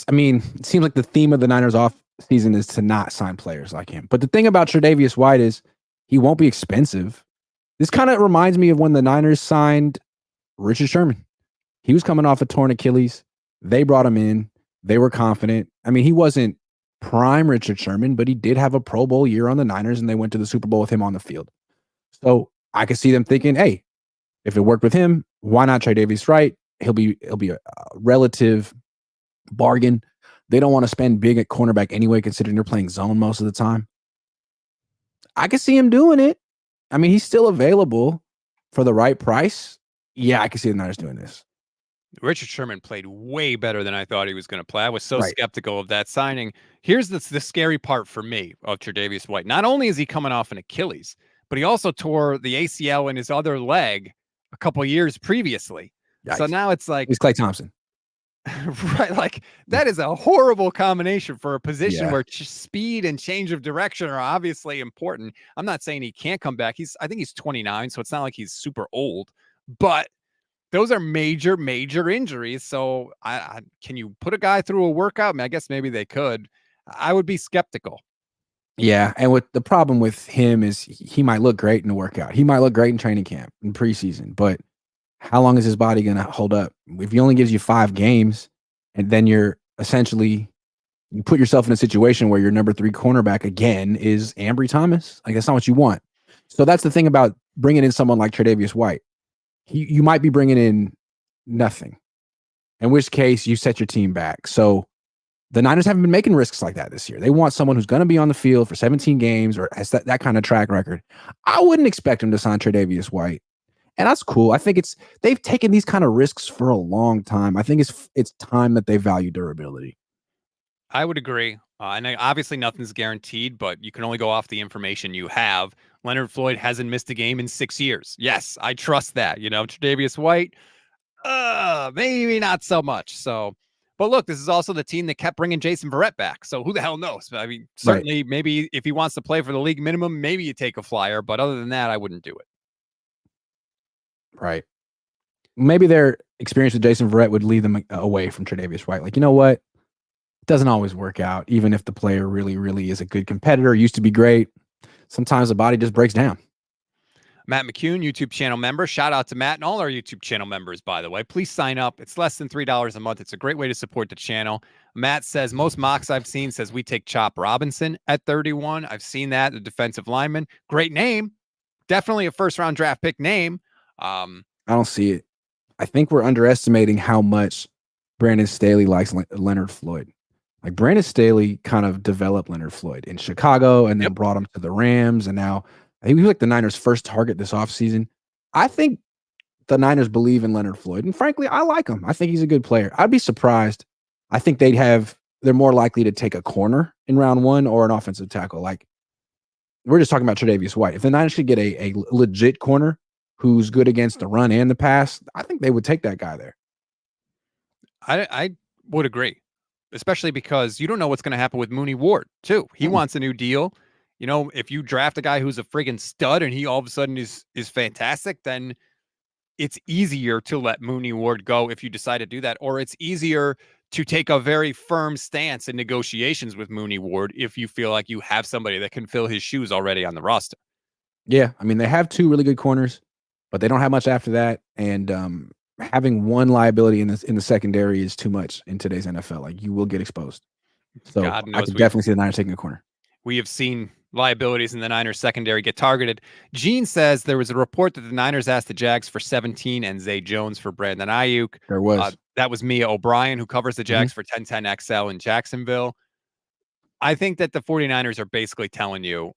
seems like the theme of the Niners off season is to not sign players like him. But the thing about Tre'Davious White is he won't be expensive. This kind of reminds me of when the Niners signed Richard Sherman. He was coming off a torn Achilles. They brought him in. They were confident. I mean, he wasn't prime Richard Sherman, but he did have a Pro Bowl year on the Niners, and they went to the Super Bowl with him on the field. So I could see them thinking, hey, if it worked with him, why not Tre'Davious White? He'll be a relative bargain. They don't want to spend big at cornerback anyway, considering they're playing zone most of the time. I could see him doing it. I mean, he's still available for the right price. Yeah, I can see the Niners doing this. Richard Sherman played way better than I thought he was going to play. I was so skeptical of that signing. Here's the scary part for me of Tre'Davious White. Not only is he coming off an Achilles, but he also tore the ACL in his other leg a couple of years previously. Yikes. So now it's like he's Klay Thompson. Right, like that is a horrible combination for a position where speed and change of direction are obviously important. I'm not saying he can't come back. I think he's 29, so it's not like he's super old, but those are major injuries. So can you put a guy through a workout? I mean, I guess maybe they could. I would be skeptical. Yeah, and what the problem with him is he might look great in the workout. He might look great in training camp in preseason, but how long is his body going to hold up? If he only gives you 5 games, and then you put yourself in a situation where your number 3 cornerback again is Ambry Thomas. Like, that's not what you want. So that's the thing about bringing in someone like Tre'Davious White. You might be bringing in nothing, in which case you set your team back. So the Niners haven't been making risks like that this year. They want someone who's going to be on the field for 17 games or has that kind of track record. I wouldn't expect him to sign Tre'Davious White. And that's cool. I think they've taken these kind of risks for a long time. I think it's time that they value durability. I would agree. And obviously nothing's guaranteed, but you can only go off the information you have. Leonard Floyd hasn't missed a game in 6 years. Yes, I trust that. Tre'Davious White, maybe not so much. So, but look, this is also the team that kept bringing Jason Verrett back. So who the hell knows? I mean, certainly maybe if he wants to play for the league minimum, maybe you take a flyer. But other than that, I wouldn't do it. Right. Maybe their experience with Jason Verrett would lead them away from Tre'Davious White. Like, you know what? doesn't always work out, even if the player really, really is a good competitor, used to be great. Sometimes the body just breaks down. Matt McCune, YouTube channel member. Shout out to Matt and all our YouTube channel members, by the way. Please sign up. It's less than $3 a month. It's a great way to support the channel. Matt says, most mocks I've seen says we take Chop Robinson at 31. I've seen that, the defensive lineman. Great name. Definitely a first-round draft pick name. I don't see it. I think we're underestimating how much Brandon Staley likes Leonard Floyd. Like Brandon Staley kind of developed Leonard Floyd in Chicago and then brought him to the Rams. And now I think he was like the Niners' first target this offseason. I think the Niners believe in Leonard Floyd. And frankly, I like him. I think he's a good player. I'd be surprised. I think they're more likely to take a corner in round 1 or an offensive tackle. Like we're just talking about Tre'Davious White. If the Niners could get a legit corner who's good against the run and the pass, I think they would take that guy there. I would agree, especially because you don't know what's going to happen with Mooney Ward, too. He wants a new deal. You know, if you draft a guy who's a friggin' stud and he all of a sudden is fantastic, then it's easier to let Mooney Ward go if you decide to do that, or it's easier to take a very firm stance in negotiations with Mooney Ward if you feel like you have somebody that can fill his shoes already on the roster. Yeah, I mean, they have 2 really good corners, but they don't have much after that. And having one liability in the secondary is too much in today's NFL. Like you will get exposed. So I could definitely see the Niners taking a corner. We have seen liabilities in the Niners secondary get targeted. Gene says there was a report that the Niners asked the Jags for 17 and Zay Jones for Brandon Aiyuk. There was. That was Mia O'Brien, who covers the Jags for 1010 XL in Jacksonville. I think that the 49ers are basically telling you,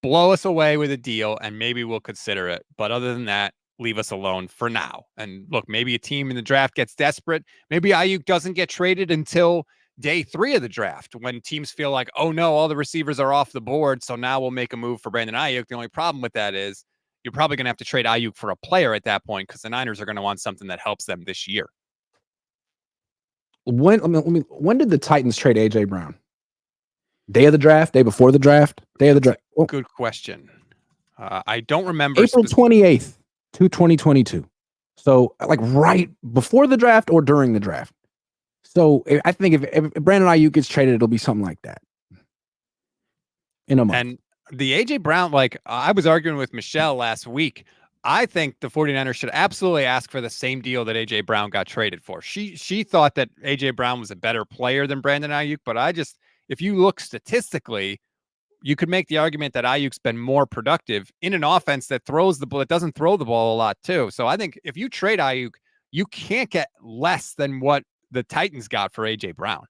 blow us away with a deal and maybe we'll consider it. But other than that, leave us alone for now. And look, maybe a team in the draft gets desperate. Maybe Aiyuk doesn't get traded until day 3 of the draft when teams feel like, oh no, all the receivers are off the board. So now we'll make a move for Brandon Aiyuk. The only problem with that is you're probably going to have to trade Aiyuk for a player at that point because the Niners are going to want something that helps them this year. When did the Titans trade AJ Brown? Day of the draft? Day before the draft? Day of the draft? Oh. Good question. I don't remember. April 28th to 2022. So like right before the draft or during the draft. So I think if Brandon Aiyuk gets traded, it'll be something like that in a month. And the AJ Brown, like I was arguing with Michelle last week. I think the 49ers should absolutely ask for the same deal that AJ Brown got traded for. She thought that AJ Brown was a better player than Brandon Aiyuk, but if you look statistically, you could make the argument that Ayuk's been more productive in an offense that doesn't throw the ball a lot too. So I think if you trade Aiyuk, you can't get less than what the Titans got for AJ Brown.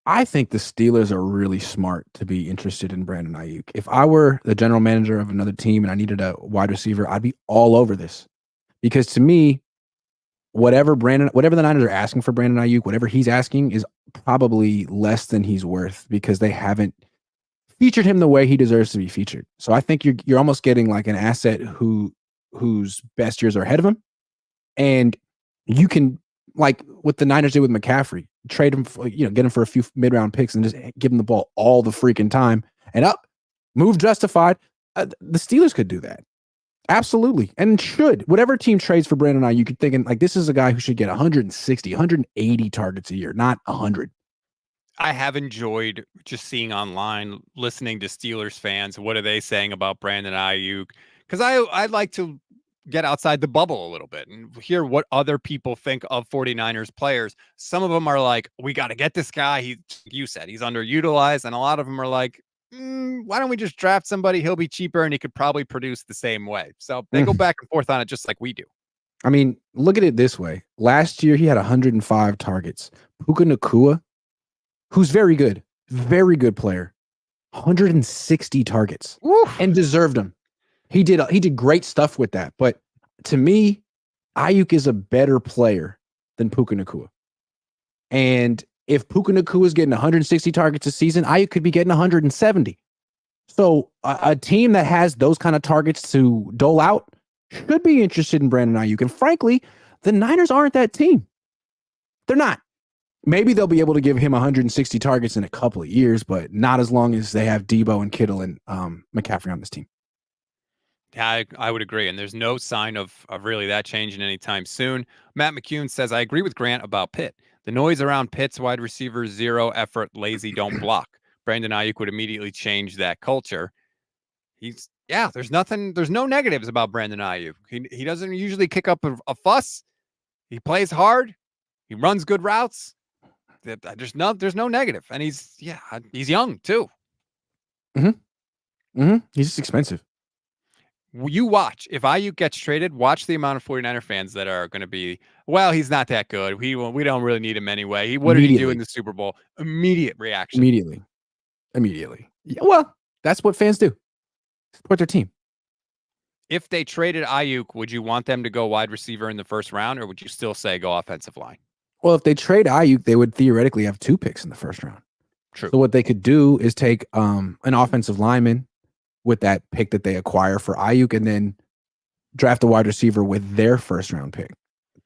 I think the Steelers are really smart to be interested in Brandon Aiyuk. If I were the general manager of another team and I needed a wide receiver, I'd be all over this. Because to me, whatever the Niners are asking for Brandon Aiyuk, whatever he's asking is probably less than he's worth because they haven't featured him the way he deserves to be featured. So I think you're almost getting like an asset whose best years are ahead of him. And you can, like what the Niners did with McCaffrey, trade him for, get him for a few mid-round picks and just give him the ball all the freaking time and move justified. The Steelers could do that. Absolutely. And should. Whatever team trades for Brandon Aiyuk, you could thinking like this is a guy who should get 160, 180 targets a year, not 100. I have enjoyed just seeing online, listening to Steelers fans. What are they saying about Brandon Aiyuk? Because I like to get outside the bubble a little bit and hear what other people think of 49ers players. Some of them are like, we got to get this guy. You said he's underutilized. And a lot of them are like, why don't we just draft somebody? He'll be cheaper and he could probably produce the same way. So they go back and forth on it just like we do. I mean, look at it this way. Last year, he had 105 targets. Puka Nacua, who's very good player, 160 targets. Oof. And deserved them. He did great stuff with that. But to me, Aiyuk is a better player than Puka Nacua. And if Puka Nacua is getting 160 targets a season, Aiyuk could be getting 170. So a team that has those kind of targets to dole out should be interested in Brandon Aiyuk. And frankly, the Niners aren't that team. They're not. Maybe they'll be able to give him 160 targets in a couple of years, but not as long as they have Debo and Kittle and McCaffrey on this team. Yeah, I would agree. And there's no sign of really that changing anytime soon. Matt McCune says, I agree with Grant about Pitt. The noise around Pitt's wide receivers, zero effort, lazy, don't block. Brandon Aiyuk would immediately change that culture. There's no negatives about Brandon Aiyuk. He doesn't usually kick up a fuss. He plays hard. He runs good routes. There's no negative. And he's young too. He's just expensive. You watch. If Aiyuk gets traded, watch the amount of 49er fans that are going to be, well, he's not that good. We don't really need him anyway. What did he do in the Super Bowl? Immediate reaction. Immediately. Yeah, well, that's what fans do. Support their team. If they traded Aiyuk, would you want them to go wide receiver in the first round, or would you still say go offensive line? Well, if they trade Aiyuk, they would theoretically have 2 picks in the first round. True. So what they could do is take an offensive lineman with that pick that they acquire for Aiyuk, and then draft a wide receiver with their first round pick,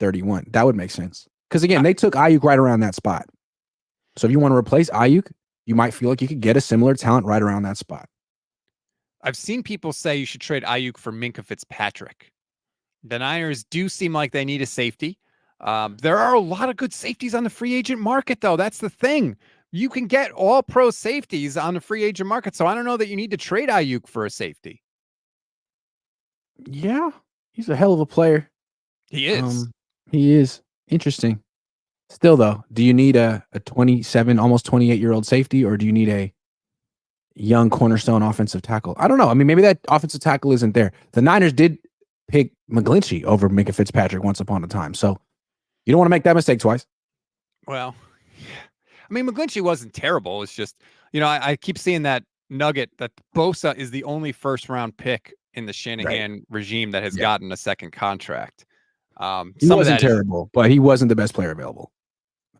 31. That would make sense. Because again, they took Aiyuk right around that spot. So if you want to replace Aiyuk, you might feel like you could get a similar talent right around that spot. I've seen people say you should trade Aiyuk for Minkah Fitzpatrick. The Niners do seem like they need a safety. There are a lot of good safeties on the free agent market, though. That's the thing. You can get all pro safeties on the free agent market. So I don't know that you need to trade Aiyuk for a safety. Yeah, he's a hell of a player. He is. He is. Interesting. Still, though, do you need a 27, almost 28-year-old safety, or do you need a young cornerstone offensive tackle? I don't know. I mean, maybe that offensive tackle isn't there. The Niners did pick McGlinchey over Minkah Fitzpatrick once upon a time. So you don't want to make that mistake twice. Well, I mean, McGlinchey wasn't terrible. It's just, I keep seeing that nugget that Bosa is the only first-round pick in the Shanahan regime that has gotten a second contract. He wasn't terrible, but he wasn't the best player available.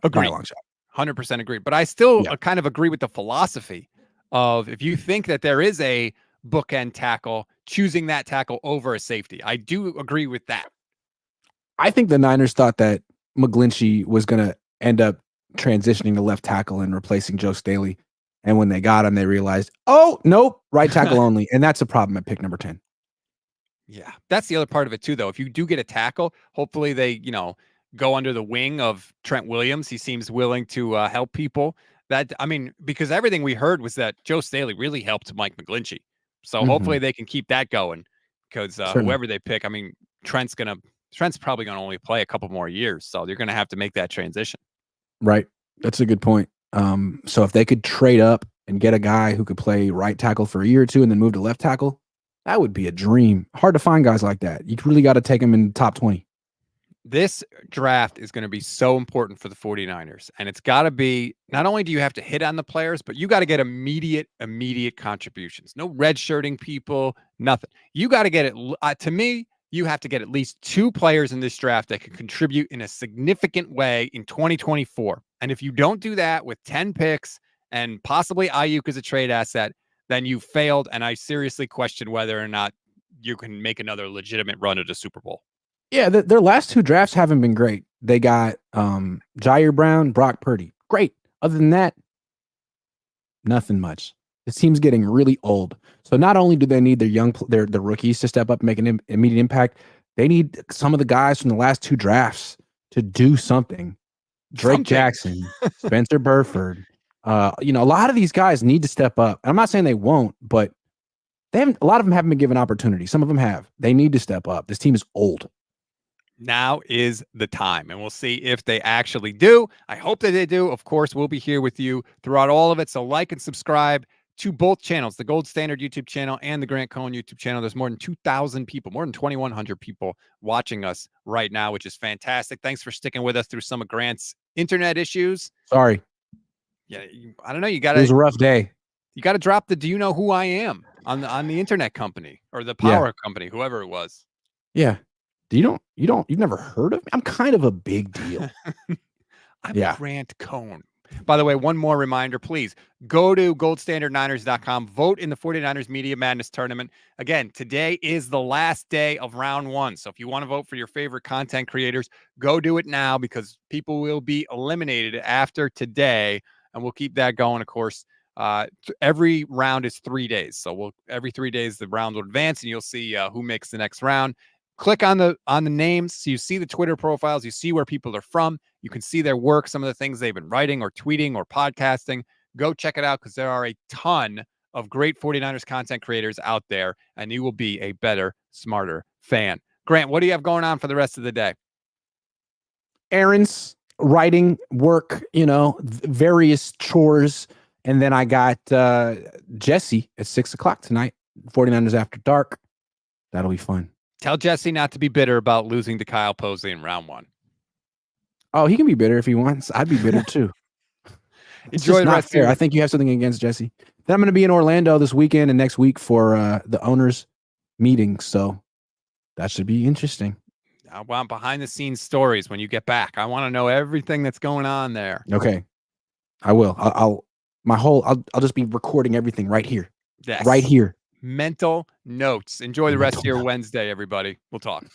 Agreed. By a long shot. 100% agreed. But I still kind of agree with the philosophy of, if you think that there is a bookend tackle, choosing that tackle over a safety. I do agree with that. I think the Niners thought that McGlinchey was going to end up transitioning to left tackle and replacing Joe Staley. And when they got him, they realized, oh, nope, right tackle only. And that's a problem at pick number 10. Yeah, that's the other part of it too, though. If you do get a tackle, hopefully they, go under the wing of Trent Williams. He seems willing to help people. Because everything we heard was that Joe Staley really helped Mike McGlinchey. So hopefully they can keep that going, because whoever they pick, Trent's probably going to only play a couple more years. So they're going to have to make that transition. Right. That's a good point. So if they could trade up and get a guy who could play right tackle for a year or two and then move to left tackle, that would be a dream. Hard to find guys like that. You really got to take them in the top 20. This draft is going to be so important for the 49ers. And it's got to be, not only do you have to hit on the players, but you got to get immediate contributions. No redshirting people, nothing. You got to get it. To me, you have to get at least 2 players in this draft that can contribute in a significant way in 2024. And if you don't do that with 10 picks and possibly Aiyuk as a trade asset, then you failed. And I seriously question whether or not you can make another legitimate run at a Super Bowl. Yeah, their last 2 drafts haven't been great. They got Jair Brown, Brock Purdy. Great. Other than that, nothing much. This team's getting really old. So not only do they need the rookies to step up and make an immediate impact, they need some of the guys from the last 2 drafts to do something. Drake Jackson, Spencer Burford. A lot of these guys need to step up. I'm not saying they won't, but a lot of them haven't been given opportunity. Some of them have. They need to step up. This team is old. Now is the time, and we'll see if they actually do. I hope that they do. Of course, we'll be here with you throughout all of it. So like and subscribe to both channels, the Gold Standard YouTube channel and the Grant Cohn YouTube channel. There's more than 2,000 people, more than 2,100 people watching us right now, which is fantastic. Thanks for sticking with us through some of Grant's internet issues. Sorry. Yeah, I don't know. It was a rough day. You got to drop the "Do you know who I am" on the internet company or the power company, whoever it was. Yeah. You've never heard of me? I'm kind of a big deal. I'm Grant Cohn. By the way, one more reminder, please go to goldstandardniners.com, vote in the 49ers Media Madness Tournament. Again, today is the last day of round 1. So if you want to vote for your favorite content creators, go do it now, because people will be eliminated after today, and we'll keep that going. Of course, every round is 3 days. So every 3 days, the round will advance and you'll see who makes the next round. click on the names so you see the Twitter profiles, you see where people are from, you can see their work, some of the things they've been writing or tweeting or podcasting. Go check it out because there are a ton of great 49ers content creators out there, and you will be a better, smarter fan. Grant, what do you have going on for the rest of the day? Errands, writing, work, various chores. And then I got Jesse at 6:00 tonight, 49ers After Dark. That'll be fun. Tell Jesse not to be bitter about losing to Kyle Posey in round 1. Oh, he can be bitter if he wants. I'd be bitter too. Enjoy the rest of I think you have something against Jesse. Then I'm going to be in Orlando this weekend and next week for the owners meeting. So that should be interesting. I want behind the scenes stories when you get back. I want to know everything that's going on there. Okay. I will. I'll just be recording everything right here. Yes. Right here. Mental notes. Enjoy the rest of your Wednesday, everybody. We'll talk.